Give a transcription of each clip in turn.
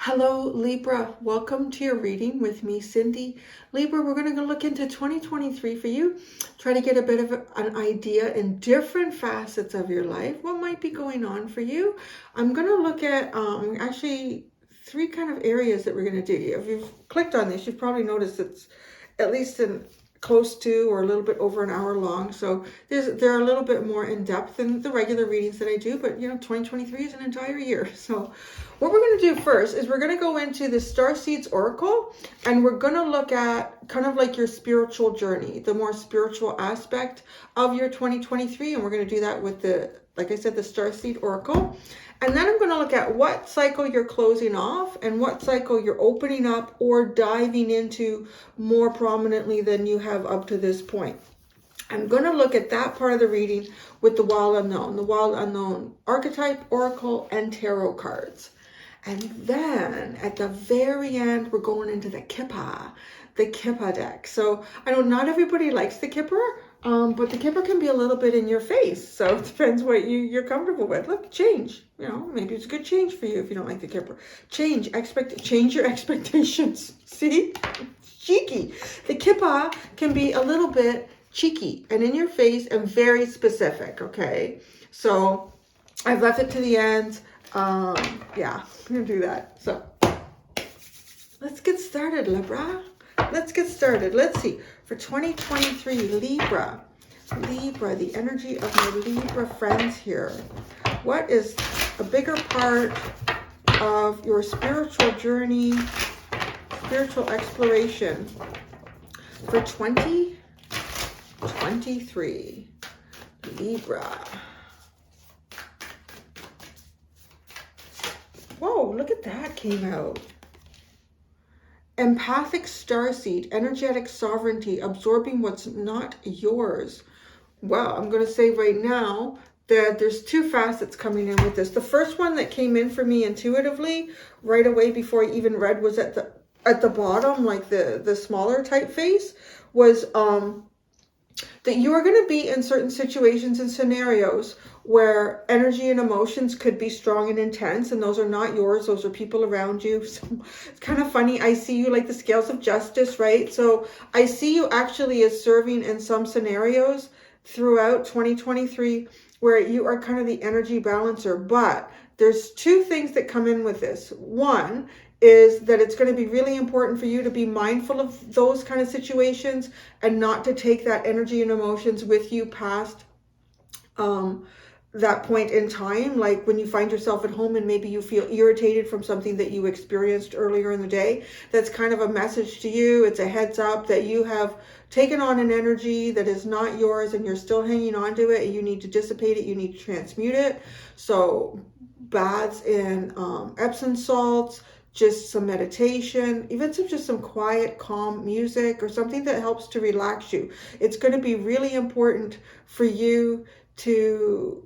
Hello, Libra. Welcome to your reading with me, Cindy. Libra, we're going to look into 2023 for you. Try to get a bit of an idea in different facets of your life. What might be going on for you? I'm going to look at actually three kind of areas that we're going to do. If you've clicked on this, you've probably noticed it's at least close to or a little bit over an hour long, so they're a little bit more in depth than the regular readings that I do, but 2023 is an entire year. So what we're going to do first is we're going to go into the Starseed's Oracle, and we're going to look at kind of like your spiritual journey, the more spiritual aspect of your 2023, and we're going to do that with like I said, the Starseed Oracle. And then I'm going to look at what cycle you're closing off and what cycle you're opening up or diving into more prominently than you have up to this point. I'm going to look at that part of the reading with the Wild Unknown archetype, oracle, and tarot cards. And then at the very end, we're going into the Kipper deck. So I know not everybody likes the Kipper, but the Kipper can be a little bit in your face. So it depends what you're comfortable with. Look, change. Maybe it's a good change for you if you don't like the Kipper. Change your expectations. See? Cheeky. The Kipper can be a little bit cheeky and in your face and very specific, okay? So I've left it to the end. Yeah, I'm going to do that. So let's get started, Libra. Let's get started. Let's see. For 2023, Libra, the energy of my Libra friends here. What is a bigger part of your spiritual journey, spiritual exploration for 2023, Libra? Whoa, look at that came out. Empathic starseed, energetic sovereignty, absorbing what's not yours. Well, I'm going to say right now that there's two facets coming in with this. The first one that came in for me intuitively right away before I even read was at the bottom, like the smaller typeface, was that you are going to be in certain situations and scenarios where energy and emotions could be strong and intense, and those are not yours. Those are people around you. So it's kind of funny. I see you like the scales of justice, right? So I see you actually as serving in some scenarios throughout 2023 where you are kind of the energy balancer. But there's two things that come in with this. One is that it's going to be really important for you to be mindful of those kind of situations and not to take that energy and emotions with you past that point in time. Like when you find yourself at home and maybe you feel irritated from something that you experienced earlier in the day, that's kind of a message to you. It's a heads up that you have taken on an energy that is not yours and you're still hanging on to it, and you need to dissipate it, you need to transmute it. So baths in Epsom salts, just some meditation, even just some quiet, calm music or something that helps to relax you. It's going to be really important for you to,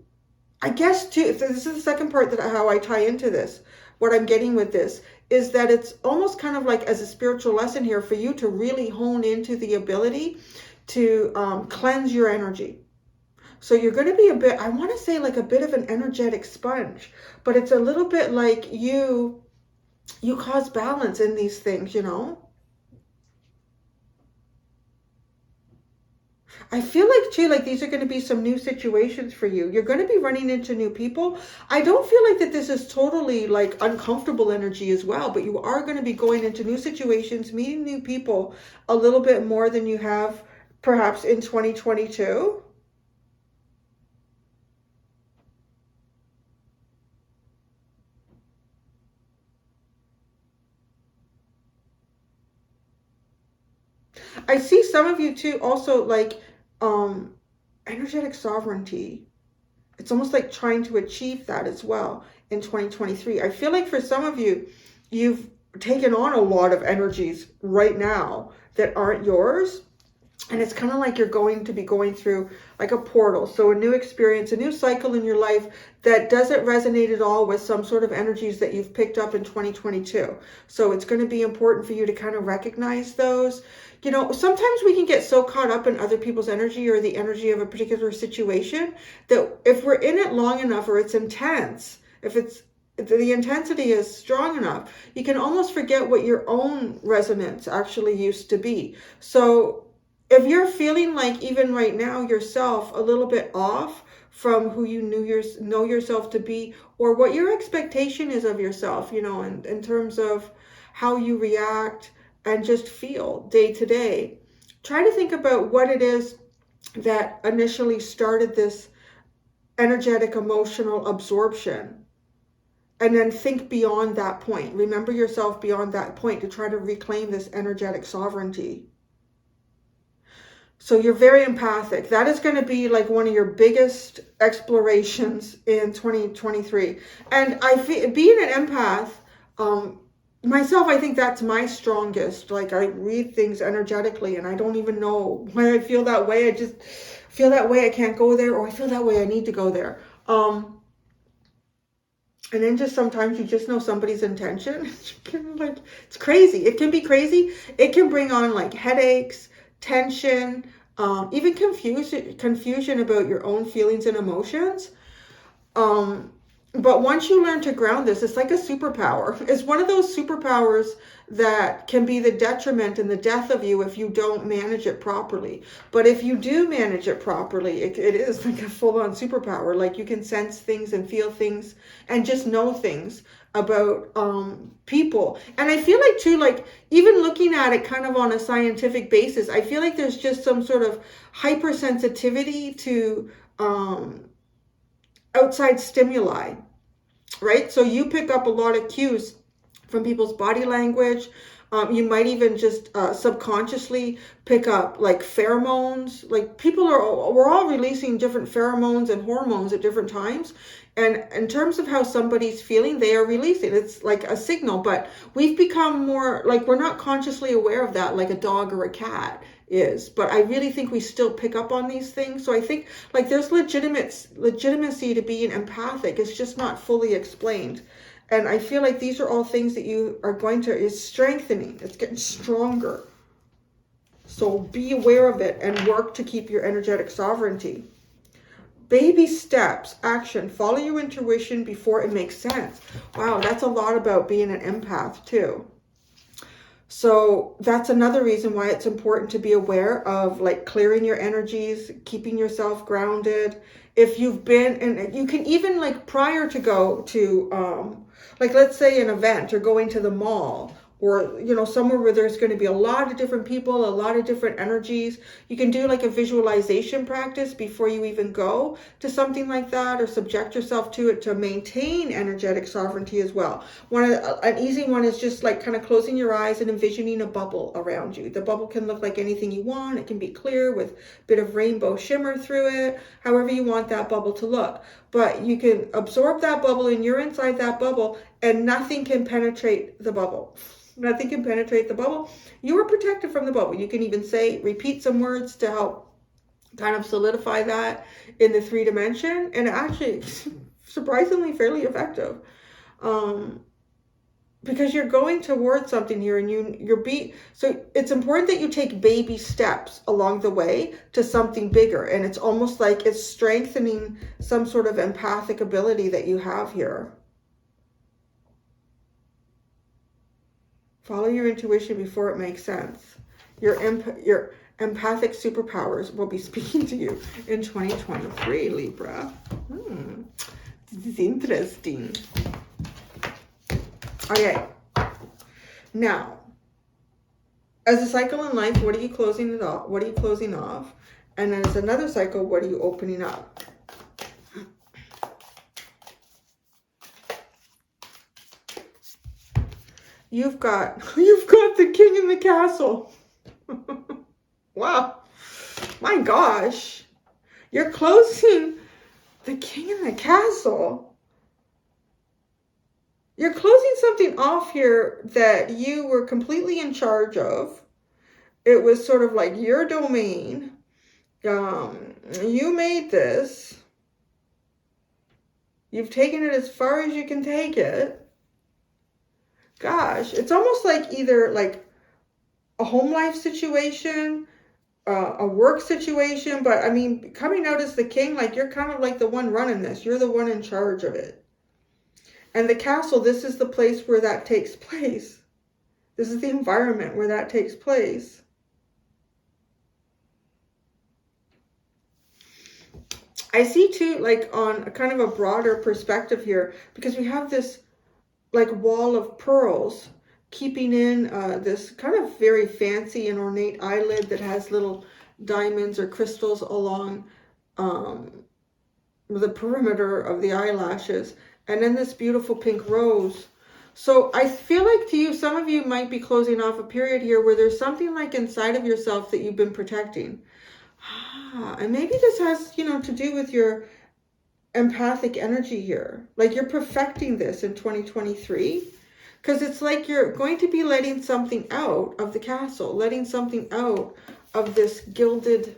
I guess, too, this is the second part that how I tie into this. What I'm getting with this is that it's almost kind of like as a spiritual lesson here for you to really hone into the ability to cleanse your energy. So you're going to be a bit, I want to say like a bit of an energetic sponge, but it's a little bit like you cause balance in these things, I feel like too, like these are going to be some new situations for you. You're going to be running into new people. I don't feel like that this is totally like uncomfortable energy as well, but you are going to be going into new situations, meeting new people a little bit more than you have perhaps in 2022. I see some of you too also like energetic sovereignty. It's almost like trying to achieve that as well in 2023. I feel like for some of you, you've taken on a lot of energies right now that aren't yours. And it's kind of like you're going to be going through like a portal. So a new experience, a new cycle in your life that doesn't resonate at all with some sort of energies that you've picked up in 2022. So it's going to be important for you to kind of recognize those. You know, sometimes we can get so caught up in other people's energy or the energy of a particular situation that if we're in it long enough or it's intense, if the intensity is strong enough, you can almost forget what your own resonance actually used to be. So if you're feeling like even right now yourself a little bit off from who you know yourself to be, or what your expectation is of yourself, you know, in terms of how you react and just feel day to day, try to think about what it is that initially started this energetic emotional absorption. And then think beyond that point. Remember yourself beyond that point to try to reclaim this energetic sovereignty. So you're very empathic. That is going to be like one of your biggest explorations in 2023. And I feel, being an empath, myself, I think that's my strongest. Like I read things energetically and I don't even know why I feel that way. I just feel that way I can't go there, or I feel that way I need to go there. And then just sometimes you just know somebody's intention. Like, it's crazy. It can be crazy. It can bring on like headaches, tension, even confusion about your own feelings and emotions. But once you learn to ground this, it's like a superpower. It's one of those superpowers that can be the detriment and the death of you if you don't manage it properly. But if you do manage it properly, it is like a full-on superpower. Like you can sense things and feel things and just know things about people. And I feel like too, like even looking at it kind of on a scientific basis, I feel like there's just some sort of hypersensitivity to outside stimuli, right? So you pick up a lot of cues from people's body language. You might even just subconsciously pick up like pheromones. Like we're all releasing different pheromones and hormones at different times. And in terms of how somebody's feeling, they are releasing. It's like a signal, but we've become more like we're not consciously aware of that like a dog or a cat is. But I really think we still pick up on these things. So I think like there's legitimacy to being empathic. It's just not fully explained. And I feel like these are all things that you are is strengthening. It's getting stronger. So be aware of it and work to keep your energetic sovereignty. Baby steps, action, follow your intuition before it makes sense. Wow, that's a lot about being an empath too. So that's another reason why it's important to be aware of like clearing your energies, keeping yourself grounded. If you've been, and you can even like prior to go to, like let's say an event or going to the mall, or, you know, somewhere where there's going to be a lot of different people, a lot of different energies. You can do like a visualization practice before you even go to something like that, or subject yourself to it to maintain energetic sovereignty as well. An easy one is just like kind of closing your eyes and envisioning a bubble around you. The bubble can look like anything you want. It can be clear with a bit of rainbow shimmer through it, however you want that bubble to look. But you can absorb that bubble and you're inside that bubble and nothing can penetrate the bubble. Nothing can penetrate the bubble. You are protected from the bubble. You can even repeat some words to help kind of solidify that in the 3 dimension. And actually, surprisingly fairly effective. Because you're going towards something here and so it's important that you take baby steps along the way to something bigger. And it's almost like it's strengthening some sort of empathic ability that you have here. Follow your intuition before it makes sense. Your empathic superpowers will be speaking to you in 2023, Libra. This is interesting. Okay. Now, as a cycle in life, what are you closing it off? What are you closing off? And then as another cycle, what are you opening up? You've got the king in the castle. Wow. My gosh. You're closing the king in the castle. You're closing something off here that you were completely in charge of. it was sort of like your domain. You made this. You've taken it as far as you can take it. Gosh, it's almost like either like a home life situation, a work situation, but I mean, coming out as the king, like you're kind of like the one running this. You're the one in charge of it. And the castle, this is the place where that takes place. This is the environment where that takes place. I see too, like on a kind of a broader perspective here, because we have this like wall of pearls keeping in this kind of very fancy and ornate eyelid that has little diamonds or crystals along the perimeter of the eyelashes. And then this beautiful pink rose. So I feel like to you, some of you might be closing off a period here where there's something like inside of yourself that you've been protecting. And maybe this has, you know, to do with your empathic energy here. Like you're perfecting this in 2023. Because it's like you're going to be letting something out of the castle. Letting something out of this gilded...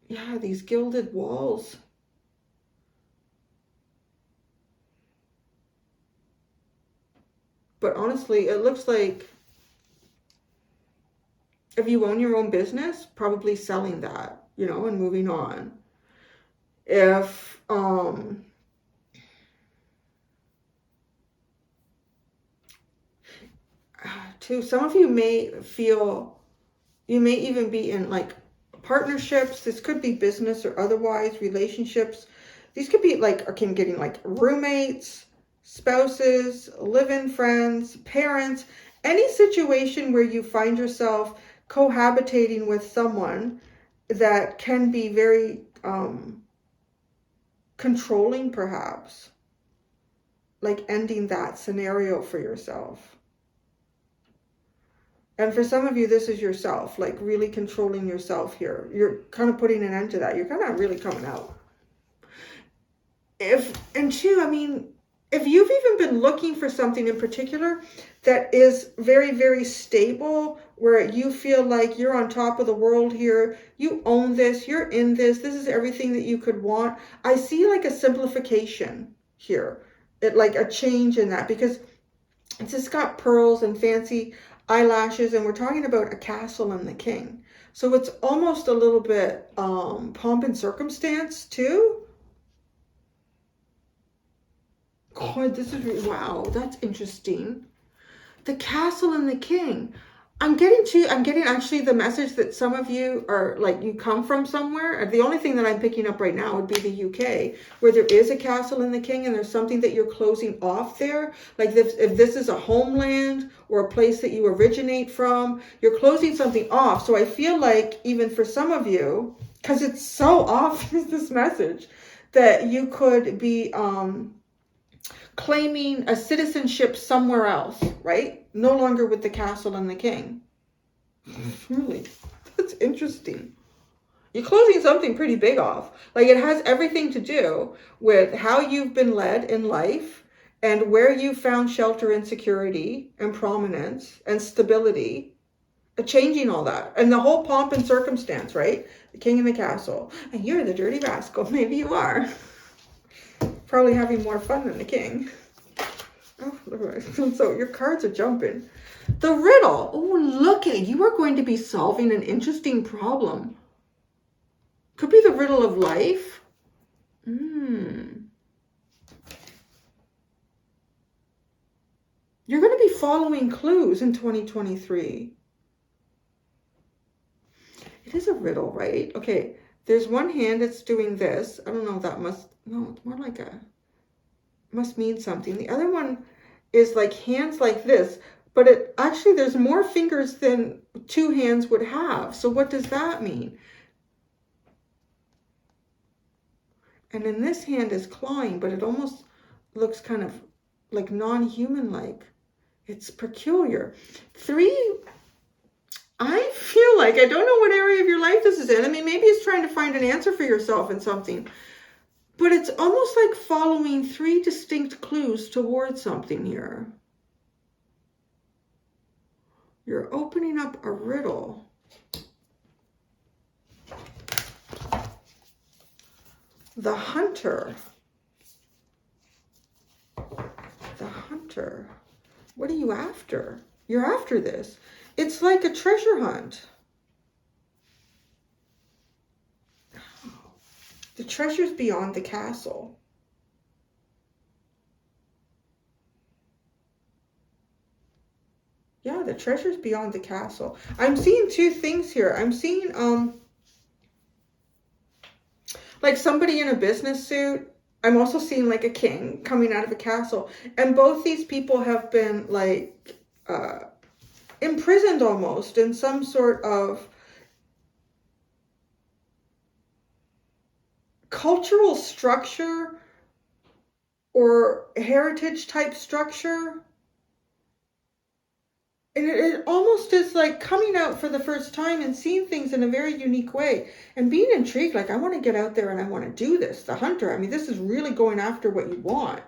Yeah, these gilded walls. But honestly, it looks like if you own your own business, probably selling that, you know, and moving on. If, too, some of you may feel, you may even be in like partnerships. This could be business or otherwise, relationships. These could be like, again, getting like roommates, spouses, live-in friends, parents, any situation where you find yourself cohabitating with someone that can be very controlling, perhaps. Like ending that scenario for yourself. And for some of you, this is yourself, like really controlling yourself here. You're kind of putting an end to that. You're kind of really coming out. And two, I mean, if you've even been looking for something in particular that is very, very stable, where you feel like you're on top of the world here, you own this, you're in this is everything that you could want. I see like a simplification here, like a change in that, because it's just got pearls and fancy eyelashes, and we're talking about a castle and the king. So it's almost a little bit pomp and circumstance too. God, this is, wow, that's interesting. The castle and the king. I'm getting actually the message that some of you are like, you come from somewhere. The only thing that I'm picking up right now would be the UK, where there is a castle and the king, and there's something that you're closing off there. Like if this is a homeland or a place that you originate from, you're closing something off. So I feel like even for some of you, because it's so obvious, this message, that you could be claiming a citizenship somewhere else, right? No longer with the castle and the king. Really, that's interesting. You're closing something pretty big off. Like it has everything to do with how you've been led in life and where you found shelter and security and prominence and stability. Changing all that. And the whole pomp and circumstance, right? The king and the castle. And you're the dirty rascal. Maybe you are. Probably having more fun than the king. Oh, so your cards are jumping. The riddle. Oh, look at it. You are going to be solving an interesting problem. Could be the riddle of life. You're going to be following clues in 2023. It is a riddle, right? Okay. There's one hand that's doing this. I don't know. That must... No, it's more like must mean something. The other one is like hands like this, but it actually, there's more fingers than two hands would have. So what does that mean? And then this hand is clawing, but it almost looks kind of like non-human like. It's peculiar. 3, I feel like, I don't know what area of your life this is in. I mean, maybe it's trying to find an answer for yourself in something. But it's almost like following 3 distinct clues towards something here. You're opening up a riddle. The hunter. The hunter. What are you after? You're after this. It's like a treasure hunt. The treasure's beyond the castle. Yeah, the treasure's beyond the castle. I'm seeing two things here. I'm seeing like somebody in a business suit. I'm also seeing like a king coming out of a castle. And both these people have been like imprisoned almost in some sort of cultural structure or heritage type structure. And it almost is like coming out for the first time and seeing things in a very unique way and being intrigued. Like, I want to get out there and I want to do this. The hunter, I mean, this is really going after what you want.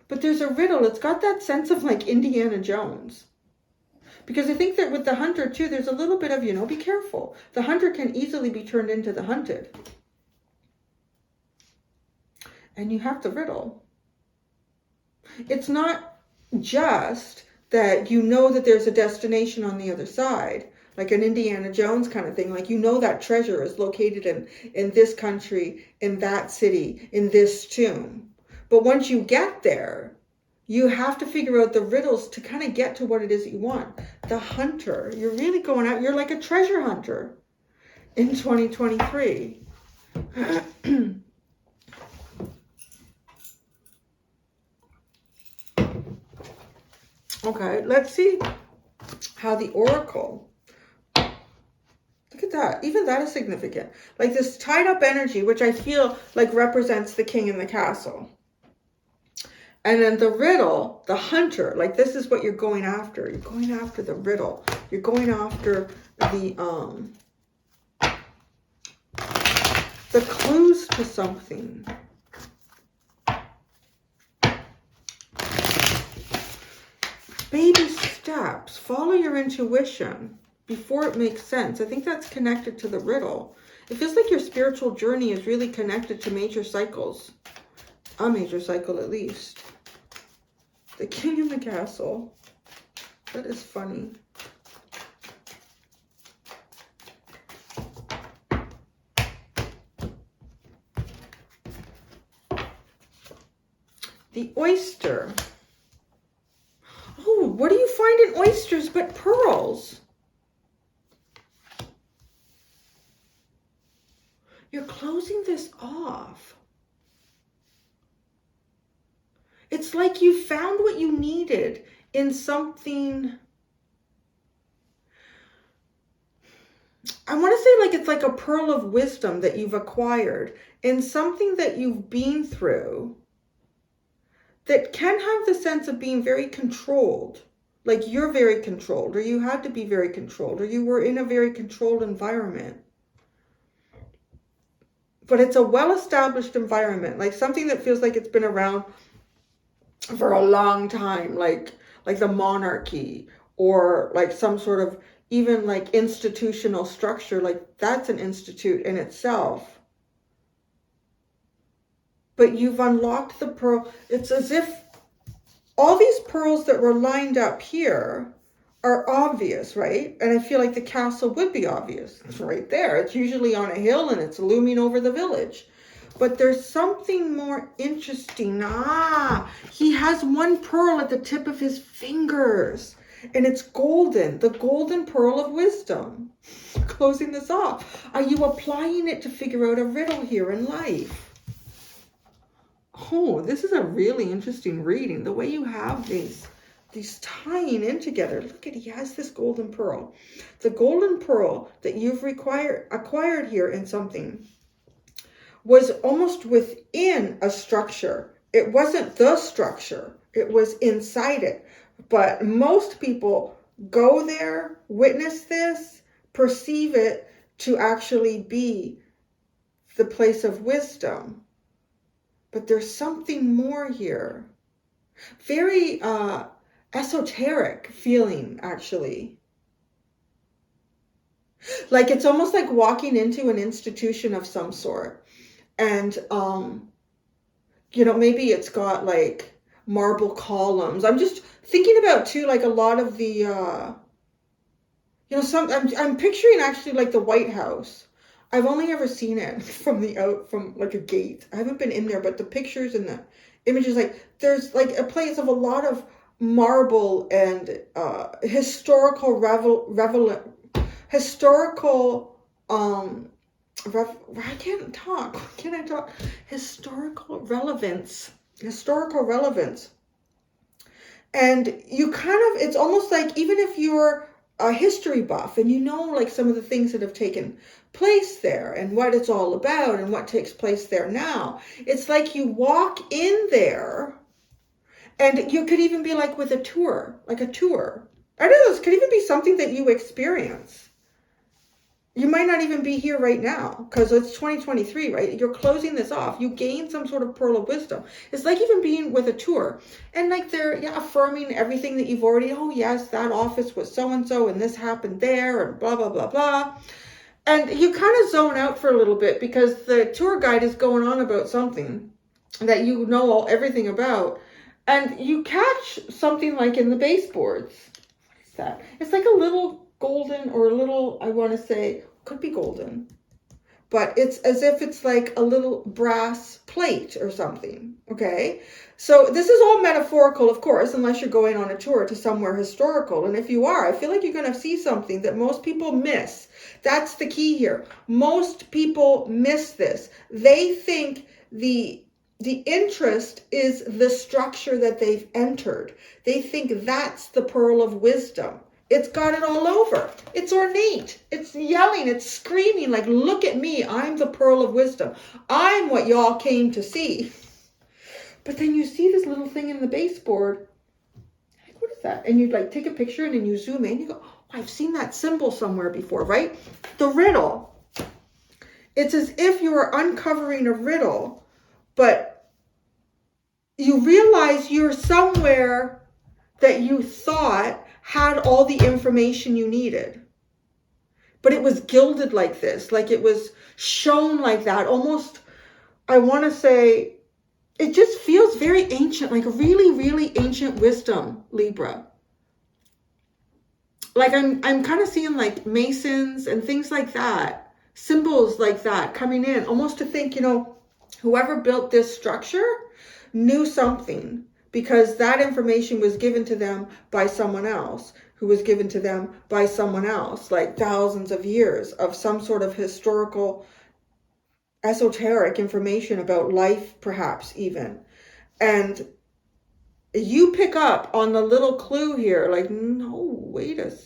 But there's a riddle. It's got that sense of like Indiana Jones. Because I think that with the hunter too, there's a little bit of, you know, be careful. The hunter can easily be turned into the hunted. And you have the riddle. It's not just that you know that there's a destination on the other side, like an Indiana Jones kind of thing. Like, you know that treasure is located in this country, in that city, in this tomb. But once you get there, you have to figure out the riddles to kind of get to what it is that you want. The hunter, you're really going out. You're like a treasure hunter in 2023. Okay, let's see how the oracle, look at that, even that is significant. Like this tied up energy, which I feel like represents the king in the castle. And then the riddle, the hunter, like this is what you're going after. You're going after the riddle. You're going after the clues to something. Baby steps. Follow your intuition before it makes sense. I think that's connected to the riddle. It feels like your spiritual journey is really connected to major cycles. A major cycle at least. The king in the castle. That is funny. The oyster. Oh, what do you find in oysters but pearls? You're closing this off. It's like you found what you needed in something. I want to say like it's like a pearl of wisdom that you've acquired in something that you've been through that can have the sense of being very controlled. Like you're very controlled, or you had to be very controlled, or you were in a very controlled environment. But it's a well-established environment, like something that feels like it's been around for a long time, like the monarchy, or like some sort of even like institutional structure. Like that's an institute in itself. But you've unlocked the pearl. It's as if all these pearls that were lined up here are obvious, right? And I feel like the castle would be obvious. It's right there. It's usually on a hill and it's looming over the village. But there's something more interesting. He has one pearl at the tip of his fingers. And it's golden. The golden pearl of wisdom. Closing this off. Are you applying it to figure out a riddle here in life? Oh, this is a really interesting reading. The way you have these tying in together. Look at, he has this golden pearl. The golden pearl that you've acquired here in something was almost within a structure. It wasn't the structure. It was inside it. But most people go there, witness this, perceive it to actually be the place of wisdom. But there's something more here. Very esoteric feeling, actually. Like it's almost like walking into an institution of some sort. And, you know, maybe it's got like marble columns. I'm just thinking about too, like a lot of the, you know, I'm picturing actually like the White House. I've only ever seen it from like a gate. I haven't been in there, but the pictures and the images, like there's like a place of a lot of marble and historical historical I can't talk. Can I talk? Historical relevance. Historical relevance. And you kind of, it's almost like even if you're a history buff and you know like some of the things that have taken place there and what it's all about and what takes place there now, it's like you walk in there and you could even be like with a tour, like a tour. I don't know, this could even be something that you experience. You might not even be here right now because it's 2023, right? You're closing this off. You gain some sort of pearl of wisdom. It's like even being with a tour and like they're affirming everything that you've already, oh yes, that office was so-and-so and this happened there and blah, blah, blah, blah. And you kind of zone out for a little bit because the tour guide is going on about something that you know everything about. And you catch something like in the baseboards. What is that? It's like a little golden or a little, I want to say, could be golden, but it's as if it's like a little brass plate or something. Okay, so this is all metaphorical, of course, unless you're going on a tour to somewhere historical. And if you are, I feel like you're going to see something that most people miss. That's the key here. Most people miss this. They think the interest is the structure that they've entered. They think that's the pearl of wisdom. It's got it all over. It's ornate. It's yelling. It's screaming like, look at me. I'm the pearl of wisdom. I'm what y'all came to see. But then you see this little thing in the baseboard. Like, what is that? And you like take a picture and then you zoom in. You go, oh, I've seen that symbol somewhere before, right? The riddle. It's as if you are uncovering a riddle, but you realize you're somewhere that you thought had all the information you needed. But it was gilded like this, like it was shown like that. Almost, I want to say, it just feels very ancient, like really, really ancient wisdom, Libra. Like I'm kind of seeing like masons and things like that, symbols like that coming in, almost to think, you know, whoever built this structure knew something, because that information was given to them by someone else, who was given to them by someone else, like thousands of years of some sort of historical, esoteric information about life, perhaps even. And you pick up on the little clue here, like, no, wait a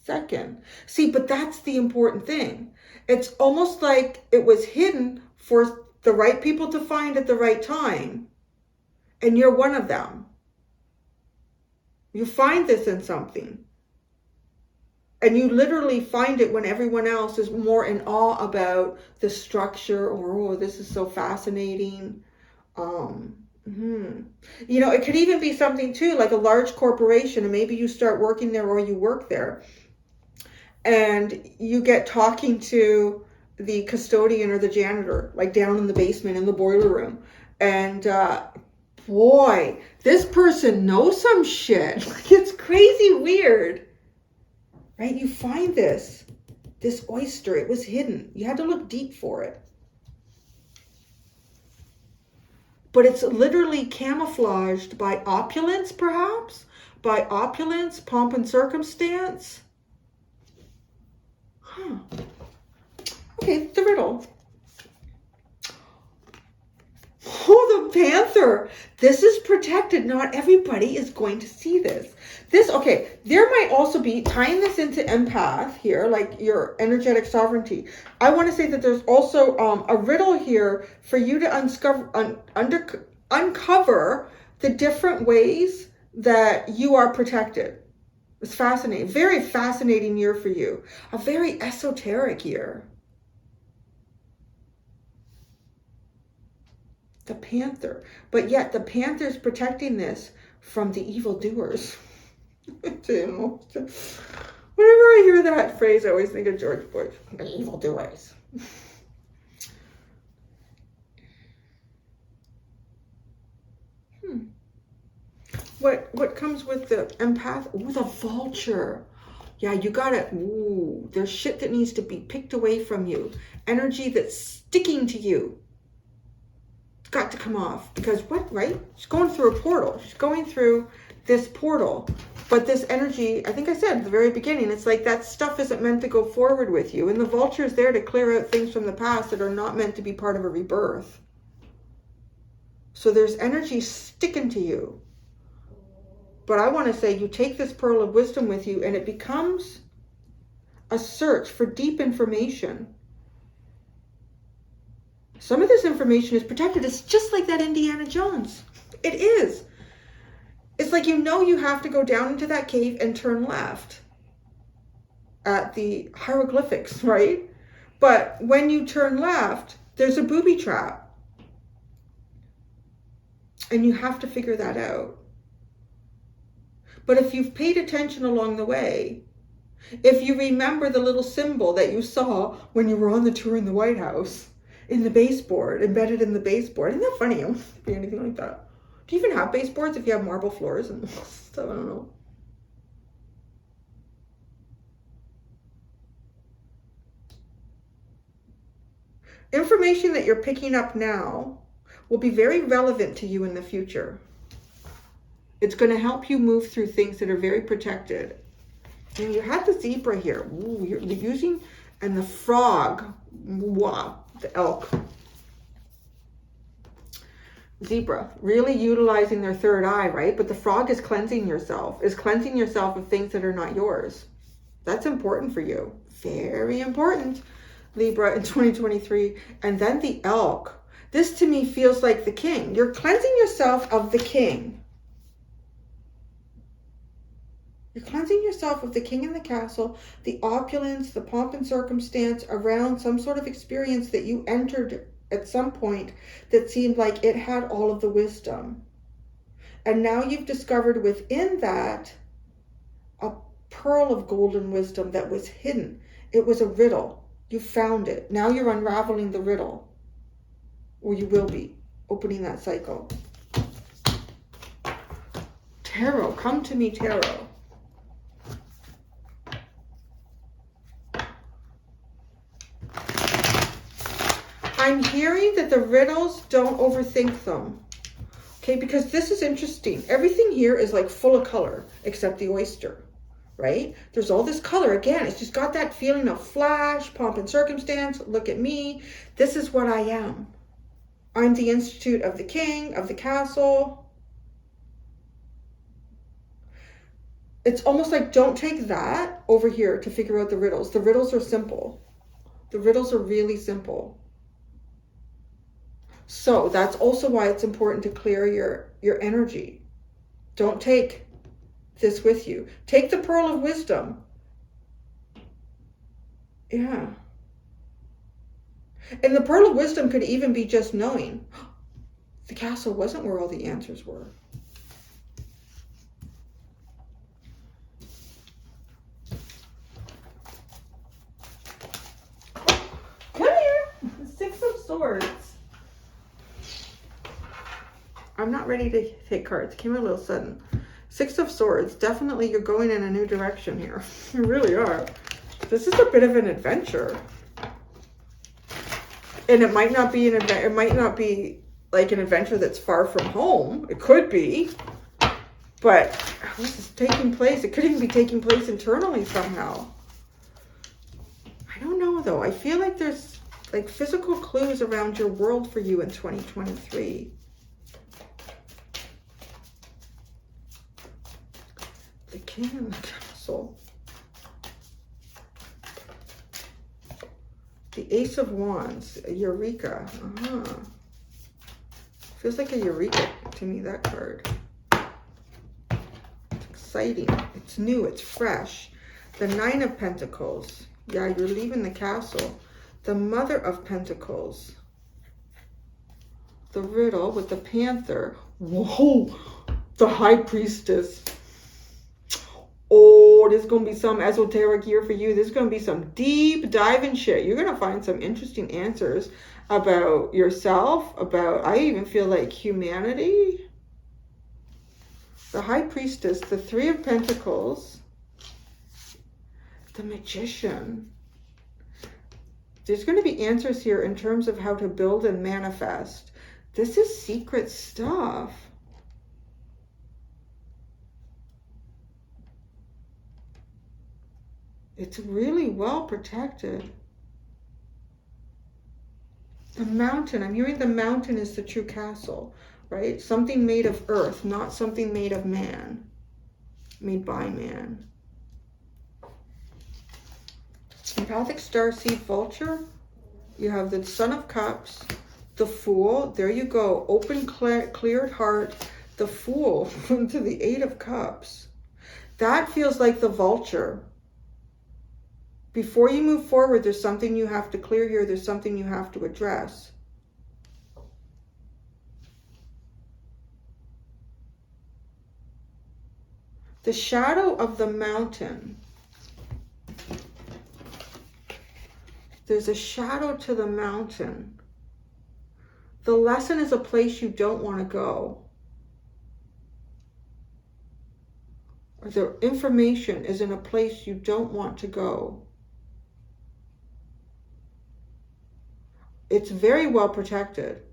second. See, but that's the important thing. It's almost like it was hidden for the right people to find at the right time. And you're one of them. You find this in something. And you literally find it when everyone else is more in awe about the structure, or, oh, this is so fascinating. You know, it could even be something too, like a large corporation, and maybe you start working there or you work there. And you get talking to the custodian or the janitor, like down in the basement in the boiler room. And, boy, this person knows some shit. Like, it's crazy weird, right? You find this oyster. It was hidden. You had to look deep for it. But it's literally camouflaged by opulence, perhaps? By opulence, pomp and circumstance? Huh. Okay, the riddle. Oh, the panther. This is protected. Not everybody is going to see this. Okay, there might also be, tying this into empath here, like your energetic sovereignty. I want to say that there's also a riddle here for you to uncover the different ways that you are protected. It's fascinating. Very fascinating year for you. A very esoteric year. The panther. But yet the panther's protecting this from the evildoers. Whenever I hear that phrase, I always think of George Bush. The evildoers. What comes with the empath? Ooh, the vulture. Yeah, you got it. Ooh, there's shit that needs to be picked away from you. Energy that's sticking to you. It's got to come off. Because what, right? She's going through a portal. She's going through this portal. But this energy, I think I said at the very beginning, it's like that stuff isn't meant to go forward with you. And the vulture is there to clear out things from the past that are not meant to be part of a rebirth. So there's energy sticking to you. But I want to say you take this pearl of wisdom with you and it becomes a search for deep information. Some of this information is protected. It's just like that Indiana Jones. It is. It's like you know you have to go down into that cave and turn left at the hieroglyphics, right? But when you turn left, there's a booby trap. And you have to figure that out. But if you've paid attention along the way, if you remember the little symbol that you saw when you were on the tour in the White House, in the baseboard, embedded in the baseboard, isn't that funny? It wouldn't be anything like that. Do you even have baseboards if you have marble floors and stuff? I don't know. Information that you're picking up now will be very relevant to you in the future. It's going to help you move through things that are very protected. And you had the zebra here. Ooh, you're using, and the frog. Wow, the elk. Zebra, really utilizing their third eye, right? But the frog is cleansing yourself of things that are not yours. That's important for you. Very important, Libra, in 2023. And then the elk. This to me feels like the king. You're cleansing yourself of the king. You're cleansing yourself of the king in the castle, the opulence, the pomp and circumstance around some sort of experience that you entered at some point that seemed like it had all of the wisdom. And now you've discovered within that a pearl of golden wisdom that was hidden. It was a riddle. You found it. Now you're unraveling the riddle. Or you will be opening that cycle. Tarot, come to me, tarot. I'm hearing that the riddles, don't overthink them. Okay, because this is interesting. Everything here is like full of color, except the oyster, right? There's all this color. Again, it's just got that feeling of flash, pomp and circumstance. Look at me. This is what I am. I'm the institute of the king, of the castle. It's almost like don't take that over here to figure out the riddles. The riddles are simple. The riddles are really simple. So that's also why it's important to clear your energy. Don't take this with you. Take the pearl of wisdom. Yeah. And the pearl of wisdom could even be just knowing the castle wasn't where all the answers were. Come here. 6 of Swords. I'm not ready to take cards. It came a little sudden. 6 of Swords. Definitely you're going in a new direction here. You really are. This is a bit of an adventure. And it might not be it might not be like an adventure that's far from home. It could be. But this is taking place. It could even be taking place internally somehow. I don't know though. I feel like there's like physical clues around your world for you in 2023. The king and the castle. The Ace of Wands, a Eureka. Feels like a Eureka to me, that card. It's exciting. It's new. It's fresh. The 9 of Pentacles. Yeah, you're leaving the castle. The Mother of Pentacles. The Riddle with the Panther. Whoa! The High Priestess. oh, this is going to be some esoteric year for you. This is going to be some deep diving shit. You're going to find some interesting answers about yourself, about, I even feel like humanity. The High Priestess, the Three of Pentacles, the Magician. There's going to be answers here in terms of how to build and manifest. This is secret stuff. It's really well protected. The Mountain, I'm hearing the Mountain is the true castle, right? Something made of earth, not something made of man, made by man. Empathic Starseed Vulture. You have the Son of Cups, the Fool. There you go. Open, cleared heart. The Fool to the Eight of Cups. That feels like the Vulture. Before you move forward, there's something you have to clear here. There's something you have to address. The Shadow of the Mountain. There's a shadow to the mountain. The lesson is a place you don't want to go. Or the information is in a place you don't want to go. It's very well protected.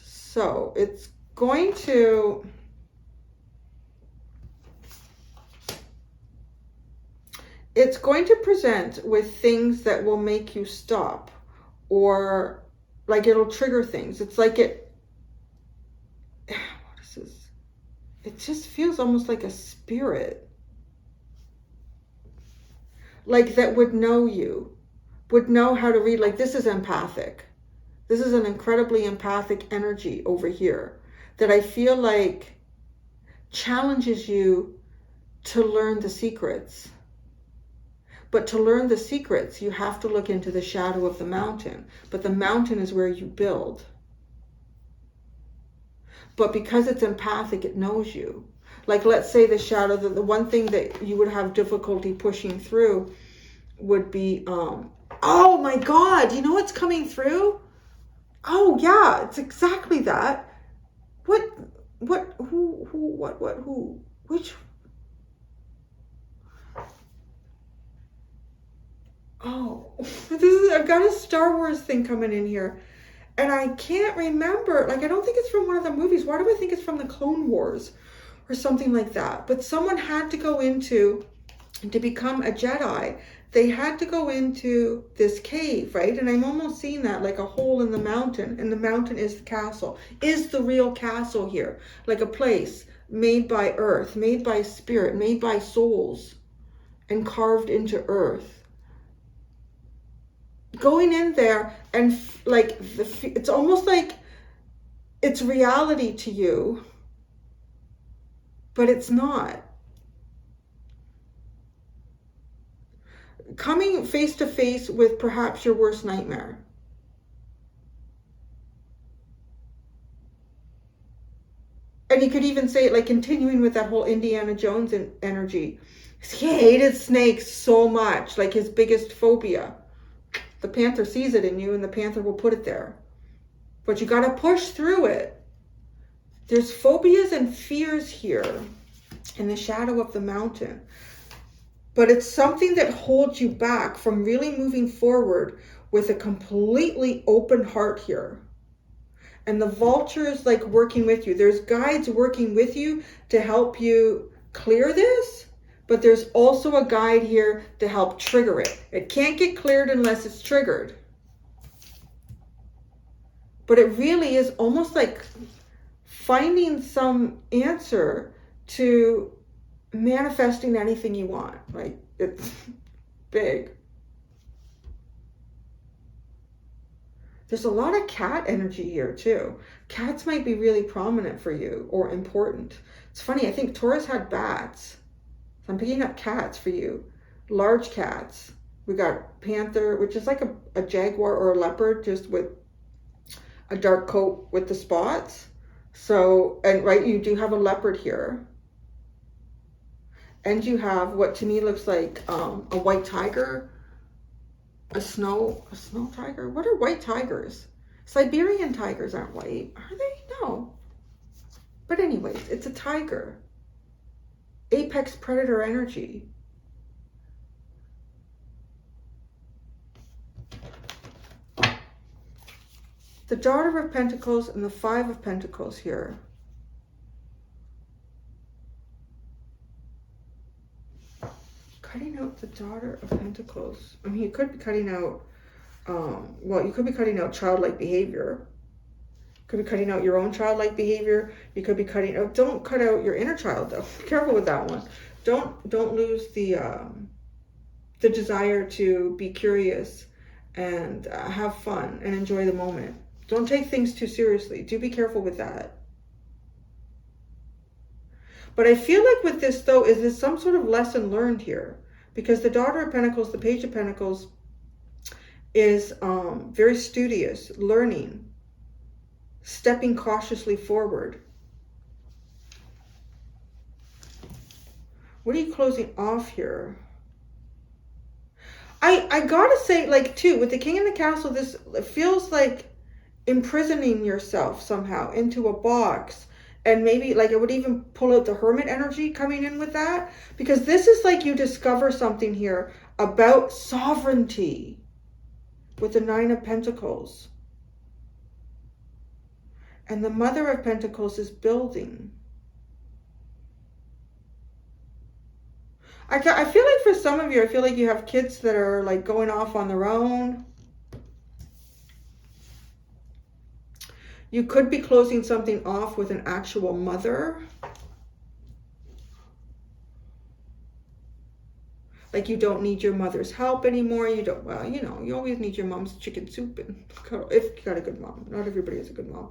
So it's going to... It's going to present with things that will make you stop, or like it'll trigger things. It's like what is this? It just feels almost like a spirit. Like that would know you, would know how to read. Like this is empathic. This is an incredibly empathic energy over here that I feel like challenges you to learn the secrets. But to learn the secrets, you have to look into the shadow of the mountain. But the mountain is where you build. But because it's empathic, it knows you. Like, let's say the shadow, the one thing that you would have difficulty pushing through would be, oh my God, you know what's coming through? Oh yeah, it's exactly that. Who, which? Oh, I've got a Star Wars thing coming in here. And I can't remember, like, I don't think it's from one of the movies. Why do I think it's from the Clone Wars or something like that? But someone had to go into, to become a Jedi, they had to go into this cave, right? And I'm almost seeing that, like a hole in the mountain. And the mountain is the castle, is the real castle here. Like a place made by earth, made by spirit, made by souls, and carved into earth. Going in there and like it's almost like it's reality to you, but it's not. Coming face to face with perhaps your worst nightmare. And you could even say it like continuing with that whole Indiana Jones energy. He hated snakes so much, like his biggest phobia. The panther sees it in you and the panther will put it there. But you got to push through it. There's phobias and fears here in the shadow of the mountain. But it's something that holds you back from really moving forward with a completely open heart here. And the vulture is like working with you. There's guides working with you to help you clear this. But there's also a guide here to help trigger it. It can't get cleared unless it's triggered. But it really is almost like finding some answer to manifesting anything you want. Like, it's big. There's a lot of cat energy here too. Cats might be really prominent for you or important. It's funny, I think Taurus had bats. So I'm picking up cats for you. Large cats. We got panther, which is like a jaguar or a leopard, just with a dark coat with the spots. So, and right, you do have a leopard here. And you have what to me looks like a white tiger, a snow tiger. What are white tigers? Siberian tigers aren't white, are they? No. But anyways, it's a tiger. Apex predator energy. The Daughter of Pentacles and the Five of Pentacles here. Cutting out the Daughter of Pentacles. I mean, you could be cutting out, well, you could be cutting out childlike behavior. You could be cutting out your own childlike behavior. You could be cutting out, don't cut out your inner child though. Be careful with that one. Don't lose the desire to be curious and have fun and enjoy the moment. Don't take things too seriously. Do be careful with that. But I feel like with this, though, is this some sort of lesson learned here? Because the Daughter of Pentacles, the Page of Pentacles, is very studious, learning, stepping cautiously forward. What are you closing off here? I gotta say, like, too, with the King in the Castle, this feels like imprisoning yourself somehow into a box. And maybe, like, I would even pull out the Hermit energy coming in with that. Because this is like you discover something here about sovereignty with the Nine of Pentacles. And the Mother of Pentacles is building. I feel like for some of you, I feel like you have kids that are like going off on their own. You could be closing something off with an actual mother. Like you don't need your mother's help anymore. You don't, well, you know, you always need your mom's chicken soup and if you got a good mom. Not everybody has a good mom.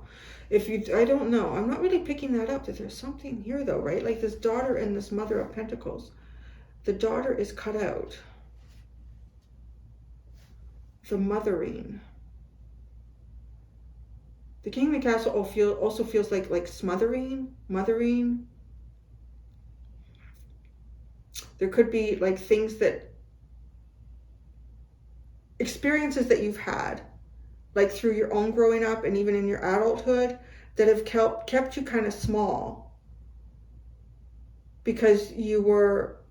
If you, I don't know. I'm not really picking that up. That there's something here though, right? Like this daughter and this Mother of Pentacles. The daughter is cut out. The mothering. The King of the Castle also feels like smothering, mothering. There could be like things that, experiences that you've had, like through your own growing up and even in your adulthood, that have kept you kind of small. Because you were,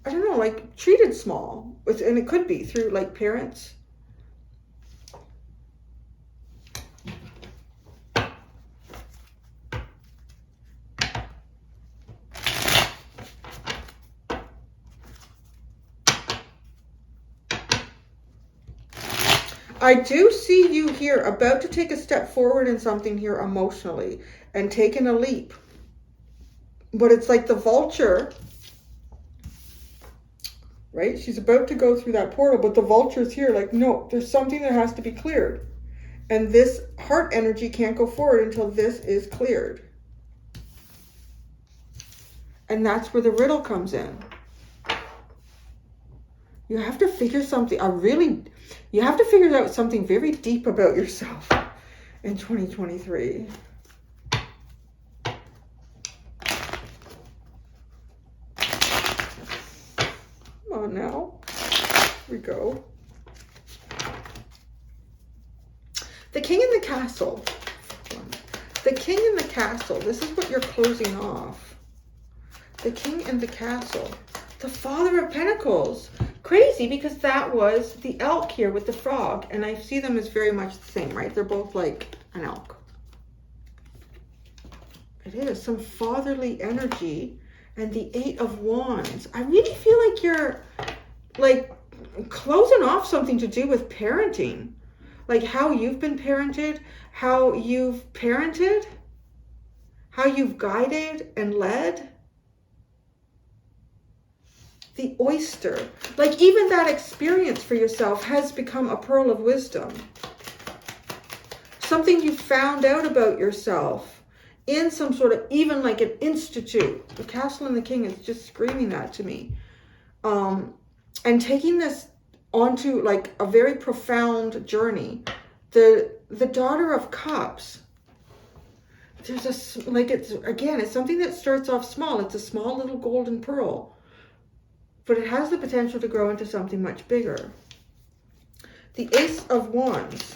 I don't know, like treated small. And it could be through like parents. I do see you here about to take a step forward in something here emotionally and taking a leap. But it's like the vulture, right? She's about to go through that portal, but the vulture's here like, no, there's something that has to be cleared. And this heart energy can't go forward until this is cleared. And that's where the riddle comes in. You have to figure something, you have to figure out something very deep about yourself in 2023. Come on now. Here we go. The King in the Castle. The King in the Castle. This is what you're closing off. The King in the Castle. The Father of Pentacles. Crazy, because that was the elk here with the frog. And I see them as very much the same, right? They're both like an elk. It is some fatherly energy. And the Eight of Wands. I really feel like you're like closing off something to do with parenting. Like how you've been parented, how you've parented, how you've guided and led. The oyster, like even that experience for yourself has become a pearl of wisdom. Something you found out about yourself in some sort of, even like an institute. The Castle and the King is just screaming that to me. And taking this onto like a very profound journey. The Daughter of Cups. There's a, like it's, again, it's something that starts off small. It's a small little golden pearl. but it has the potential to grow into something much bigger. The Ace of Wands.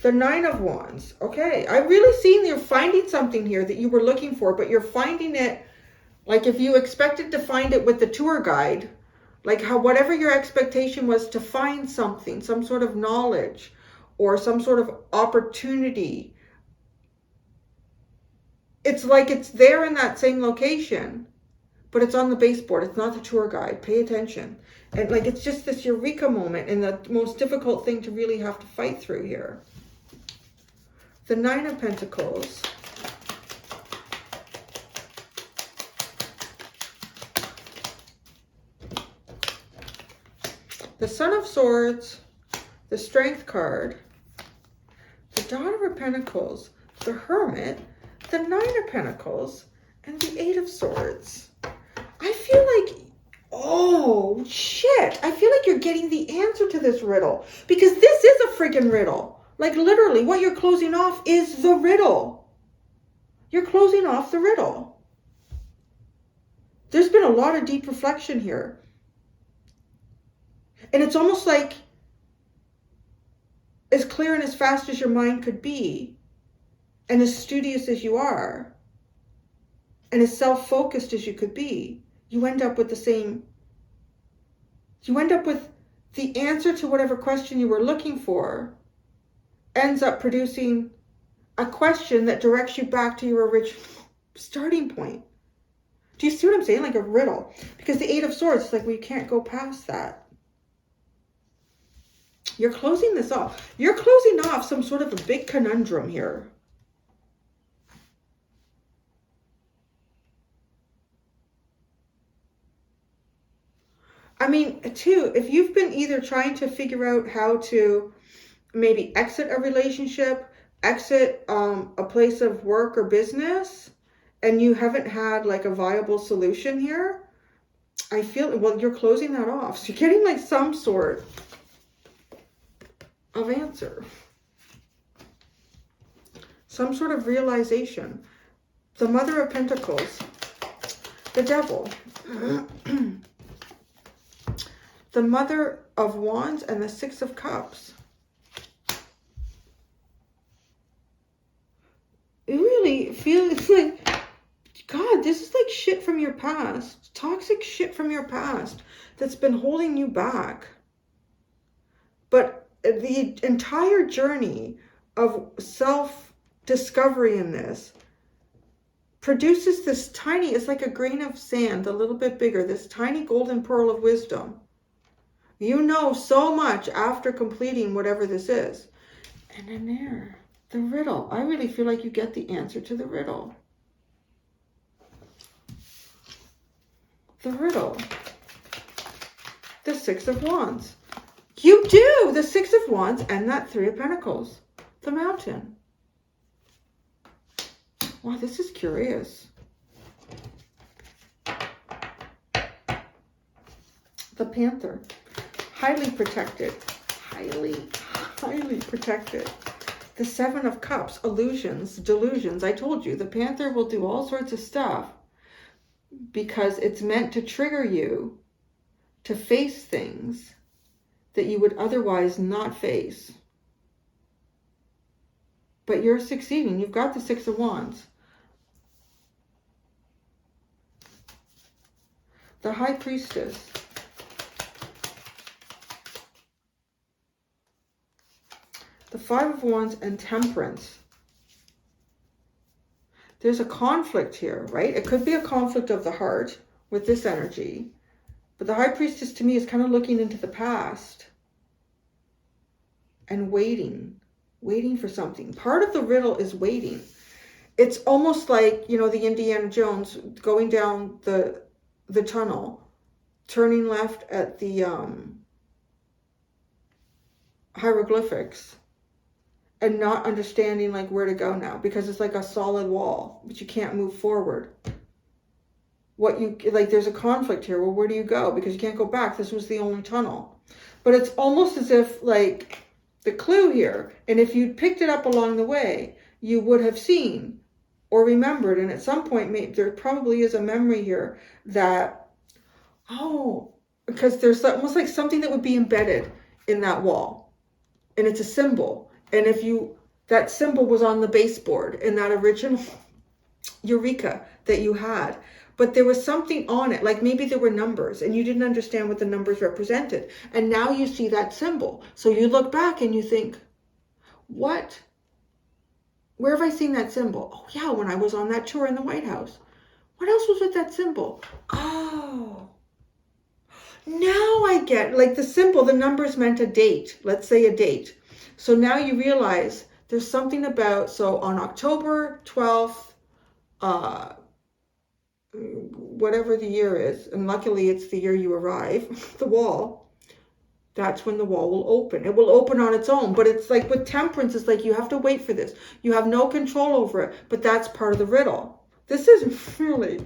The Nine of Wands. Okay, I've really seen you're finding something here that you were looking for, but you're finding it like if you expected to find it with the tour guide, like how whatever your expectation was to find something, some sort of knowledge or some sort of opportunity. It's like it's there in that same location, but it's on the baseboard. It's not the tour guide. Pay attention. And like it's just this eureka moment and the most difficult thing to really have to fight through here. The Nine of Pentacles. The Son of Swords, the Strength card, the Daughter of Pentacles, the Hermit, the Nine of Pentacles, and the Eight of Swords. I feel like, oh shit, I feel like you're getting the answer to this riddle, because this is a freaking riddle. Like literally what you're closing off is the riddle. You're closing off the riddle. There's been a lot of deep reflection here. And it's almost like as clear and as fast as your mind could be, and as studious as you are, and as self-focused as you could be, you end up with the same, you end up with the answer to whatever question you were looking for, ends up producing a question that directs you back to your original starting point. Do you see what I'm saying? Like a riddle. Because the Eight of Swords is like, well, you can't go past that. You're closing this off. You're closing off some sort of a big conundrum here. I mean, too, if you've been either trying to figure out how to maybe exit a relationship, exit a place of work or business, and you haven't had like a viable solution here, I feel, well, you're closing that off. So you're getting like some sort of answer. Some sort of realization. The Mother of Pentacles. The Devil. The Mother of Wands and the Six of Cups. It really feels like, God, this is like shit from your past. Toxic shit from your past that's been holding you back. But the entire journey of self-discovery in this produces this tiny, it's like a grain of sand, a little bit bigger, this tiny golden pearl of wisdom. You know so much after completing whatever this is. And then there, the riddle. I really feel like you get the answer to the riddle. The riddle. The Six of Wands. You do! The Six of Wands and that Three of Pentacles. The Mountain. Wow, this is curious. The Panther. Highly protected. Highly protected. The Seven of Cups. Illusions, delusions. I told you, the Panther will do all sorts of stuff because it's meant to trigger you to face things that you would otherwise not face. But you're succeeding. You've got the Six of Wands. The High Priestess. The Five of Wands and Temperance. There's a conflict here, right? It could be a conflict of the heart with this energy. But the High Priestess to me is kind of looking into the past and waiting for something. Part of the riddle is waiting. It's almost like, you know, the Indiana Jones going down the tunnel, turning left at the hieroglyphics and not understanding like where to go now because it's like a solid wall, but you can't move forward. What you, like, there's a conflict here. Well, where do you go? Because you can't go back. This was the only tunnel. But it's almost as if like the clue here, and if you'd picked it up along the way, you would have seen or remembered, and at some point there probably is a memory here that Oh, because there's almost like something that would be embedded in that wall. And it's a symbol. And if that symbol was on the baseboard in that original Eureka that you had. But there was something on it, like maybe there were numbers and you didn't understand what the numbers represented. And now you see that symbol. So you look back and you think, what? Where have I seen that symbol? Oh yeah, when I was on that tour in the White House. What else was with that symbol? Oh, now I get, like the symbol, the numbers meant a date. Let's say a date. So now you realize there's something about, so on October 12th, whatever the year is, and luckily it's the year you arrive, the wall, that's when the wall will open. It will open on its own, but it's like with temperance, it's like you have to wait for this. You have no control over it, but that's part of the riddle. This is really,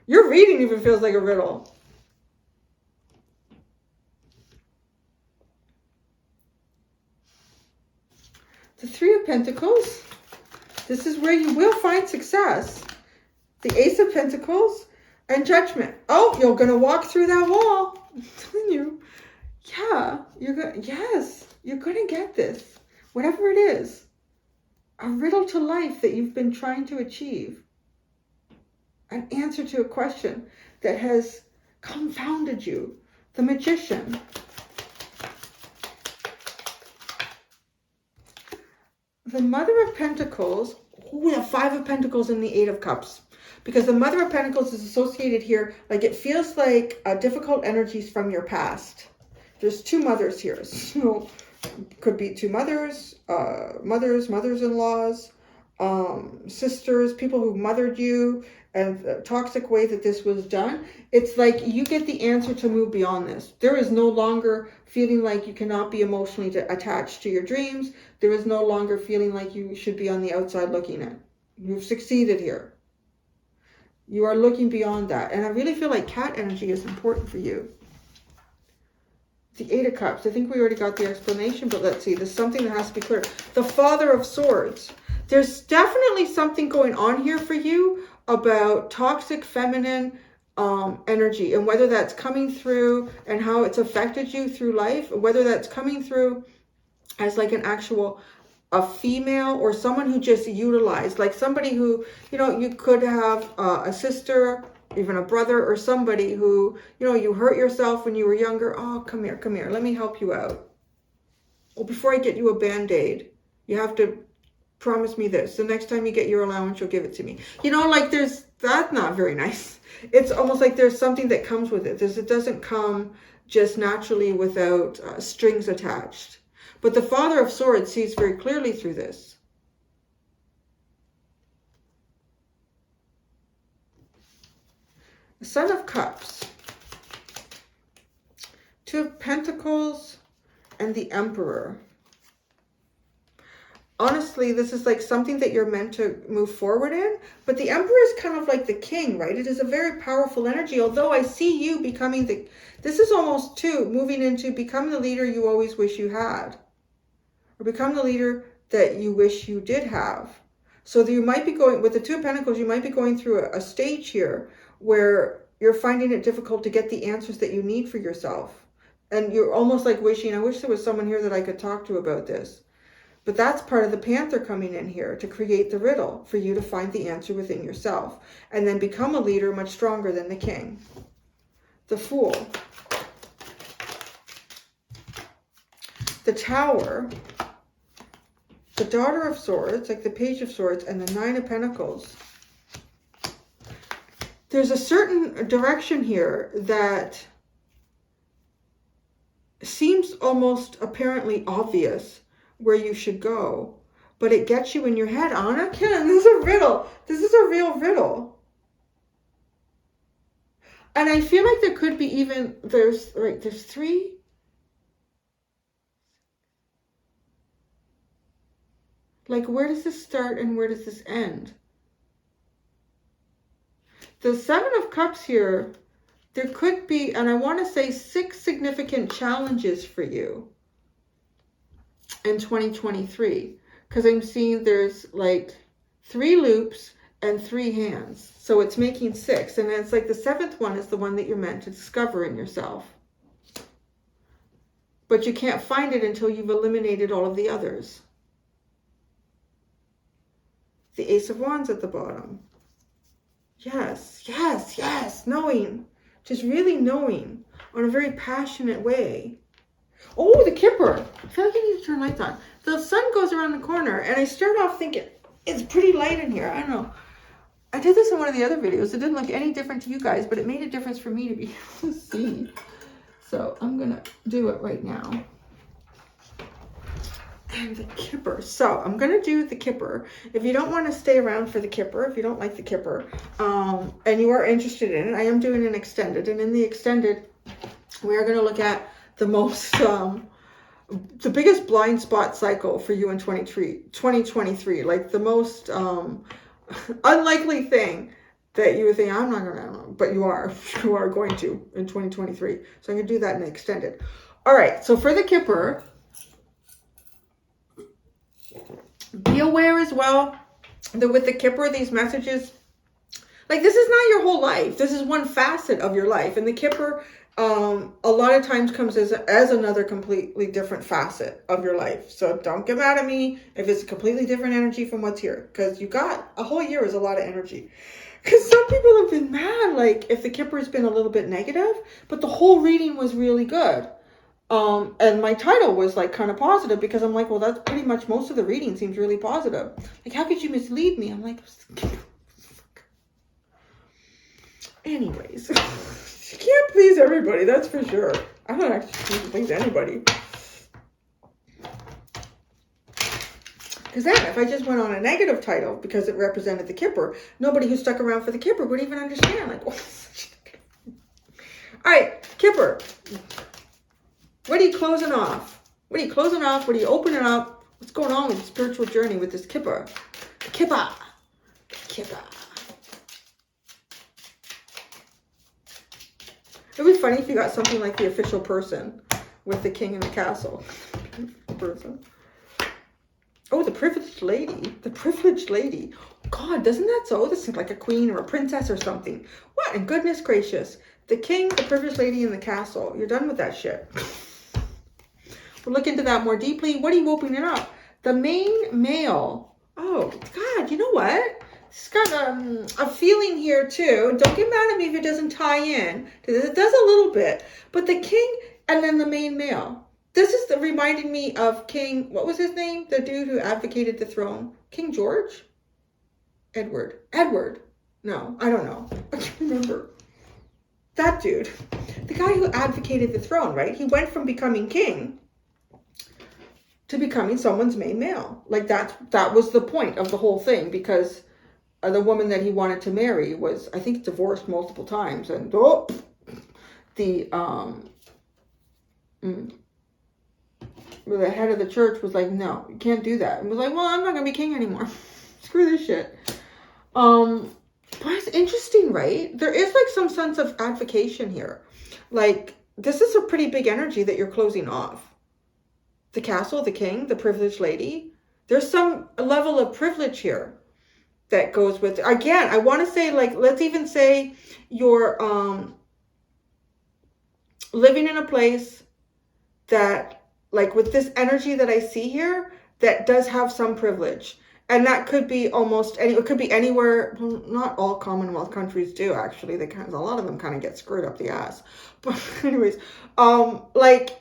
your reading even feels like a riddle. The Three of Pentacles, this is where you will find success. The Ace of Pentacles and Judgment. Oh, you're going to walk through that wall. I'm telling you. Yeah, yes, you're going to get this. Whatever it is. A riddle to life that you've been trying to achieve. An answer to a question that has confounded you. The Magician. The Mother of Pentacles. We have Five of Pentacles and the Eight of Cups. Because the Mother of Pentacles is associated here, like it feels like difficult energies from your past. There's two mothers here. So could be two mothers, mothers-in-laws, sisters, people who mothered you, and the toxic way that this was done. It's like you get the answer to move beyond this. There is no longer feeling like you cannot be emotionally attached to your dreams. There is no longer feeling like you should be on the outside looking in. You've succeeded here. You are looking beyond that. And I really feel like cat energy is important for you. The Eight of Cups. I think we already got the explanation, but let's see. There's something that has to be clear. The Father of Swords. There's definitely something going on here for you about toxic feminine energy, and whether that's coming through and how it's affected you through life, whether that's coming through as like an actual a female or someone who just utilized, like somebody who, you know, you could have a sister, even a brother, or somebody who, you know, you hurt yourself when you were younger. Oh, come here, let me help you out. Well, before I get you a band-aid, you have to promise me this. The next time you get your allowance, you'll give it to me. You know, like that's not very nice. It's almost like there's something that comes with it. It doesn't come just naturally without strings attached. But the Father of Swords sees very clearly through this. The Son of Cups. Two of Pentacles and the Emperor. Honestly, this is like something that you're meant to move forward in. But the Emperor is kind of like the king, right? It is a very powerful energy. Although I see you becoming this is almost too, moving into becoming the leader you always wish you had. Or become the leader that you wish you did have. So that you might be going, with the Two of Pentacles, you might be going through a stage here where you're finding it difficult to get the answers that you need for yourself. And you're almost like wishing, I wish there was someone here that I could talk to about this. But that's part of the Panther coming in here to create the riddle for you to find the answer within yourself. And then become a leader much stronger than the King. The Fool. The Tower. The Daughter of Swords, like the Page of Swords, and the Nine of Pentacles. There's a certain direction here that seems almost apparently obvious where you should go, but it gets you in your head. Anna, Ken, this is a riddle. This is a real riddle. And I feel like there could be even, there's three. Like, where does this start and where does this end? The Seven of Cups here, there could be, and I want to say 6 significant challenges for you in 2023. Because I'm seeing there's like 3 loops and 3 hands. So it's making 6. And it's like the 7th one is the one that you're meant to discover in yourself. But you can't find it until you've eliminated all of the others. The Ace of Wands at the bottom. Yes, yes, yes. Knowing. Just really knowing on a very passionate way. Oh, the Kipper. I feel like I need to turn lights on. The sun goes around the corner and I start off thinking, it's pretty light in here. I don't know. I did this in one of the other videos. It didn't look any different to you guys, but it made a difference for me to be able to see. So I'm going to do it right now. And the Kipper. So I'm going to do the Kipper. If you don't want to stay around for the Kipper, if you don't like the Kipper, and you are interested in it, I am doing an extended. And in the extended, we are going to look at the most, the biggest blind spot cycle for you in 2023. Like the most unlikely thing that you would think, I'm not going to, but you are going to in 2023. So I'm going to do that in the extended. All right. So for the Kipper, be aware as well that with the Kipper, these messages, like this is not your whole life. This is one facet of your life. And the Kipper, a lot of times comes as another completely different facet of your life. So don't get mad at me if it's a completely different energy from what's here. Because you got a whole year is a lot of energy. Because some people have been mad, like if the Kipper has been a little bit negative, but the whole reading was really good. And my title was like kind of positive because I'm like, well, that's pretty much most of the reading seems really positive. Like, how could you mislead me? I'm like, anyways, you can't please everybody. That's for sure. I don't actually please anybody. Because then if I just went on a negative title because it represented the Kipper, nobody who stuck around for the Kipper would even understand. Like, oh, all right, Kipper. What are you closing off? What are you closing off? What are you opening up? What's going on with the spiritual journey with this Kipper? Kipper. Kipper. It would be funny if you got something like the official person with the king in the castle. Person. Oh, the privileged lady. The privileged lady. God, doesn't that so? This is like a queen or a princess or something. What? And goodness gracious. The king, the privileged lady in the castle. You're done with that shit. We'll look into that more deeply. What are you opening up? The main male. Oh, God, you know what? It's got a feeling here, too. Don't get mad at me if it doesn't tie in. It does a little bit. But the king and then the main male. This is reminding me of King, what was his name? The dude who advocated the throne. King George? Edward. No, I don't know. I can't remember. That dude. The guy who advocated the throne, right? He went from becoming king to becoming someone's main male. Like that was the point of the whole thing, because the woman that he wanted to marry was, I think, divorced multiple times, and the head of the church was like, no, you can't do that. And was like, well, I'm not gonna be king anymore. Screw this shit. But it's interesting, right? There is like some sense of advocation here. Like, this is a pretty big energy that you're closing off. The castle, the king, the privileged lady. There's some level of privilege here that goes with it. Again, I want to say, like, let's even say you're living in a place that, like, with this energy that I see here, that does have some privilege. And that could be almost any, it could be anywhere. Well, not all Commonwealth countries do, actually. They kind of, a lot of them kind of get screwed up the ass. But anyways, like,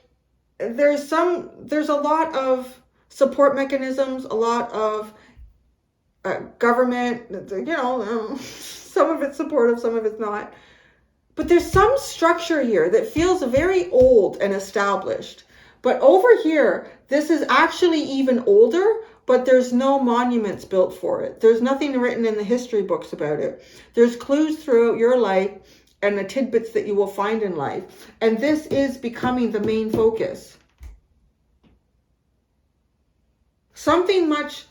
there's a lot of support mechanisms, a lot of government, you know, some of it's supportive, some of it's not. But there's some structure here that feels very old and established. But over here, this is actually even older, but there's no monuments built for it. There's nothing written in the history books about it. There's clues throughout your life and the tidbits that you will find in life. And this is becoming the main focus. Something much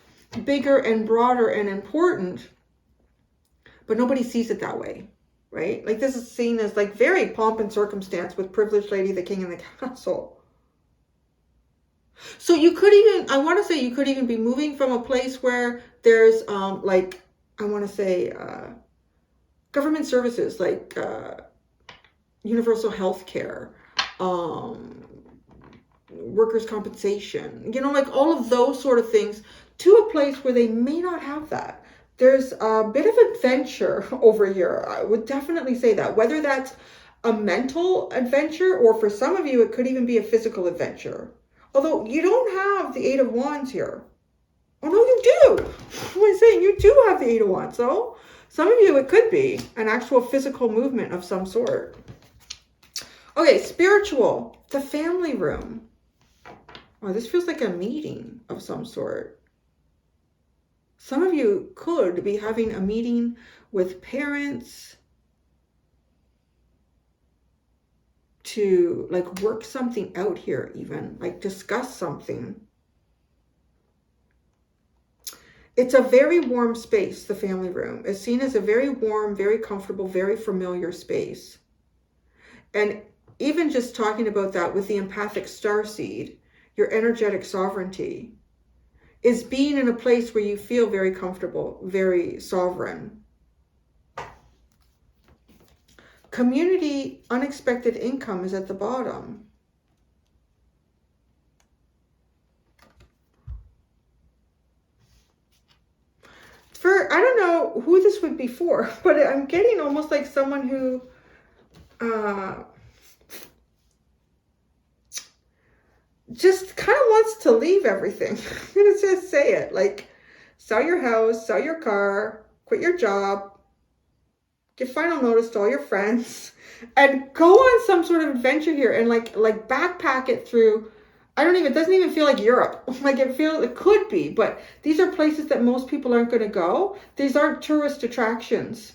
bigger and broader and important, but nobody sees it that way, right? Like, this is seen as like very pomp and circumstance with privileged lady, the king, and the castle. So you could even, I want to say you could even be moving from a place where there's like I want to say, government services like universal health care, workers' compensation, you know, like all of those sort of things, to a place where they may not have that. There's a bit of adventure over here. I would definitely say that, whether that's a mental adventure, or for some of you, it could even be a physical adventure. Although you don't have the Eight of Wands here. Oh, no, you do. What am I saying? You do have the Eight of Wands. So some of you, it could be an actual physical movement of some sort. Okay, spiritual, the family room. Oh, this feels like a meeting of some sort. Some of you could be having a meeting with parents to like work something out here, even like discuss something. It's a very warm space. The family room is seen as a very warm, very comfortable, very familiar space. And even just talking about that with the empathic starseed, your energetic sovereignty, is being in a place where you feel very comfortable, very sovereign. Community, unexpected income is at the bottom. For, I don't know who this would be for, but I'm getting almost like someone who just kind of wants to leave everything. I'm going to just say it. Like, sell your house, sell your car, quit your job, give final notice to all your friends, and go on some sort of adventure here and like backpack it through. It doesn't even feel like Europe. Like it could be, but these are places that most people aren't going to go. These aren't tourist attractions.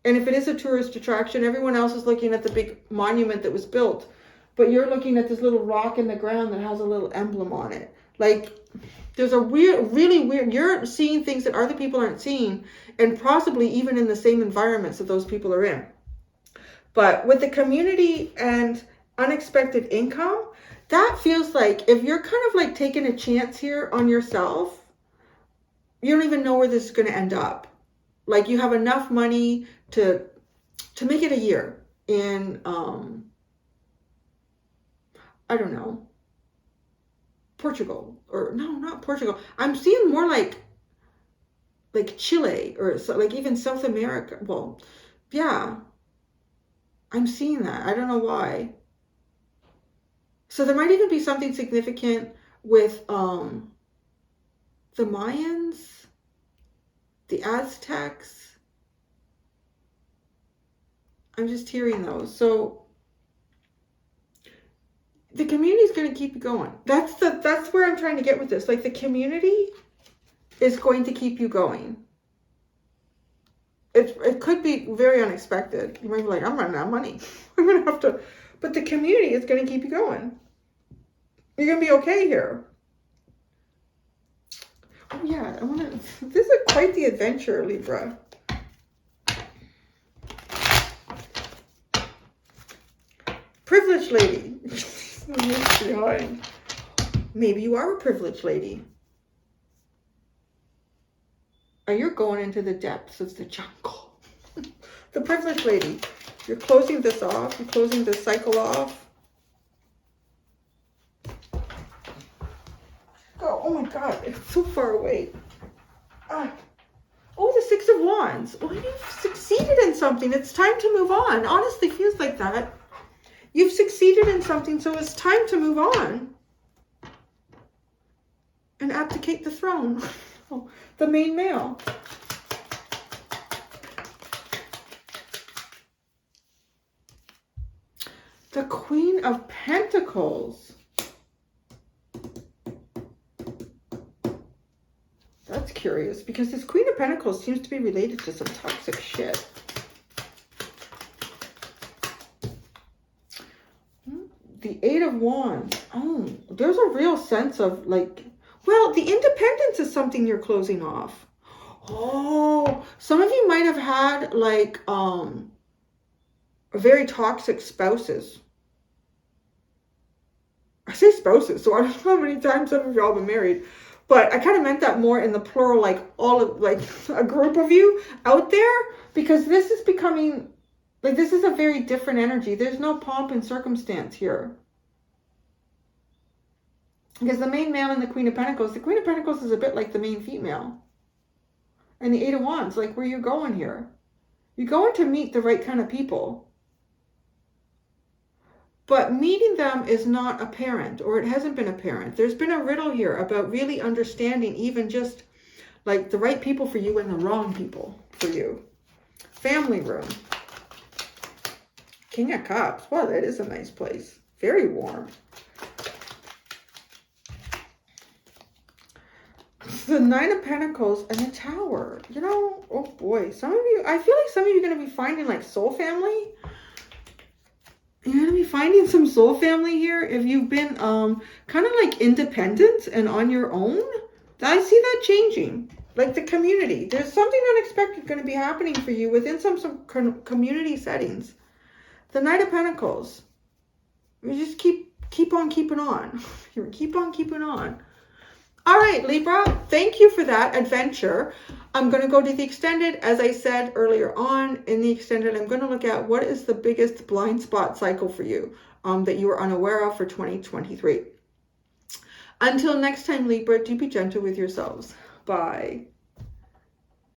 And if it is a tourist attraction, everyone else is looking at the big monument that was built. But you're looking at this little rock in the ground that has a little emblem on it. Like, there's a really weird, you're seeing things that other people aren't seeing, and possibly even in the same environments that those people are in. But with the community and unexpected income, that feels like if you're kind of like taking a chance here on yourself, you don't even know where this is going to end up. Like, you have enough money to make it a year in, I don't know, Portugal, or no, not Portugal. I'm seeing more like Chile, or like even South America. Well, yeah, I'm seeing that. I don't know why. So there might even be something significant with the Mayans, the Aztecs. I'm just hearing those. So the community is going to keep you going. That's where I'm trying to get with this. Like, the community is going to keep you going. It could be very unexpected. You might be like, I'm running out of money. I'm going to have to, but the community is going to keep you going. You're going to be okay here. Oh yeah, this is quite the adventure, Libra. Privileged lady. Behind. Maybe you are a privileged lady. And you're going into the depths of the jungle. The privileged lady. You're closing this off. You're closing this cycle off. Oh my God, it's so far away. Oh, the Six of Wands. Well, you've succeeded in something. It's time to move on. Honestly, feels like that. You've succeeded in something, so it's time to move on and abdicate the throne. Oh, the main male. The Queen of Pentacles. That's curious, because this Queen of Pentacles seems to be related to some toxic shit. The Eight of Wands. Oh, there's a real sense of like, well, the independence is something you're closing off. Oh, some of you might have had like very toxic spouses. I say spouses, so I don't know how many times some of y'all been married. But I kind of meant that more in the plural, like all of, like a group of you out there, because this is becoming, like, this is a very different energy. There's no pomp and circumstance here. Because the main male and the Queen of Pentacles is a bit like the main female. And the Eight of Wands, like where you're going here. You're going to meet the right kind of people. But meeting them is not apparent, or it hasn't been apparent. There's been a riddle here about really understanding even just like the right people for you and the wrong people for you. Family room. King of Cups. Wow, that is a nice place. Very warm. The Nine of Pentacles and the Tower. You know, oh boy. Some of you, I feel like some of you are going to be finding like soul family. You're going to be finding some soul family here. If you've been kind of like independent and on your own, I see that changing. Like the community. There's something unexpected going to be happening for you within some community settings. The Knight of Pentacles. You just keep on keeping on. You keep on keeping on. All right, Libra, thank you for that adventure. I'm going to go to the extended. As I said earlier on in the extended, I'm going to look at what is the biggest blind spot cycle for you that you are unaware of for 2023. Until next time, Libra, do be gentle with yourselves. Bye.